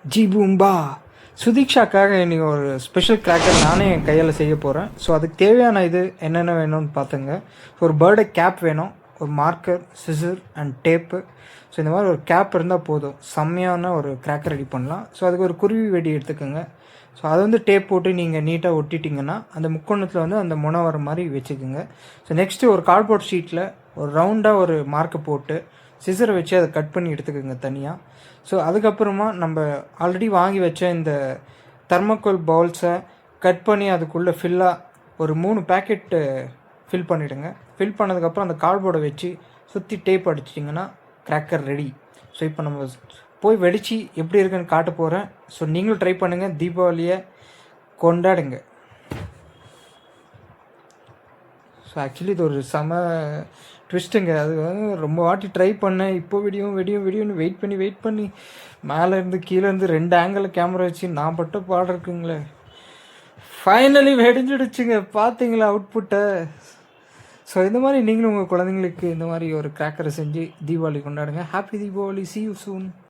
G பூம்பா சுதீக்ஷாக்காக இன்றைக்கி ஒரு special cracker நானே என் கையால் செய்ய போகிறேன். ஸோ அதுக்கு தேவையான இது என்னென்ன வேணும்னு பார்த்துங்க. ஒரு பர்த்டே கேப் வேணும், ஒரு marker, scissor and tape. So இந்த மாதிரி ஒரு கேப் இருந்தால் போதும், செம்மையான ஒரு கிராக்கர் ரெடி பண்ணலாம். ஸோ அதுக்கு ஒரு குருவி வெடி எடுத்துக்கோங்க. ஸோ அதை வந்து டேப் போட்டு நீங்கள் நீட்டாக ஒட்டிட்டிங்கன்னா அந்த முக்கோணத்தில் வந்து அந்த முனை வர மாதிரி வச்சுக்கோங்க. ஸோ நெக்ஸ்ட்டு ஒரு கார்ட்போர்ட் ஷீட்டில் ஒரு ரவுண்டாக ஒரு மார்க்கை போட்டு சிசரை வச்சு அதை கட் பண்ணி எடுத்துக்கோங்க தனியாக. ஸோ அதுக்கப்புறமா நம்ம ஆல்ரெடி வாங்கி வச்ச இந்த தெர்மோகோல் பவுல்ஸை கட் பண்ணி அதுக்குள்ளே ஃபில்லாக ஒரு 3 பேக்கெட்டு ஃபில் பண்ணிவிடுங்க. ஃபில் பண்ணதுக்கப்புறம் அந்த கார்ட்போர்டை வச்சு சுற்றி டேப் அடிச்சிட்டிங்கன்னா கிராக்கர் ரெடி. ஸோ இப்போ நம்ம போய் வெடித்து எப்படி இருக்குன்னு காட்ட போகிறேன். ஸோ நீங்களும் ட்ரை பண்ணுங்கள், தீபாவளியை கொண்டாடுங்க. ஸோ ஆக்சுவலி இது ஒரு செம ட்விஸ்ட்டுங்க. அது வந்து ரொம்ப வாட்டி ட்ரை பண்ணேன். இப்போ வெடியும்னு வெயிட் பண்ணி மேலேருந்து கீழேருந்து 2 ஆங்கிளில் கேமரா வச்சு நான் பட்ட பாடம் இருக்குங்களே. ஃபைனலி வெடிஞ்சிடுச்சுங்க. பார்த்தீங்களா அவுட்புட்டை? ஸோ இந்த மாதிரி நீங்களும் உங்கள் குழந்தைங்களுக்கு இந்த மாதிரி ஒரு கிராக்கரை செஞ்சு தீபாவளி கொண்டாடுங்க. Happy Deepavali. See you soon.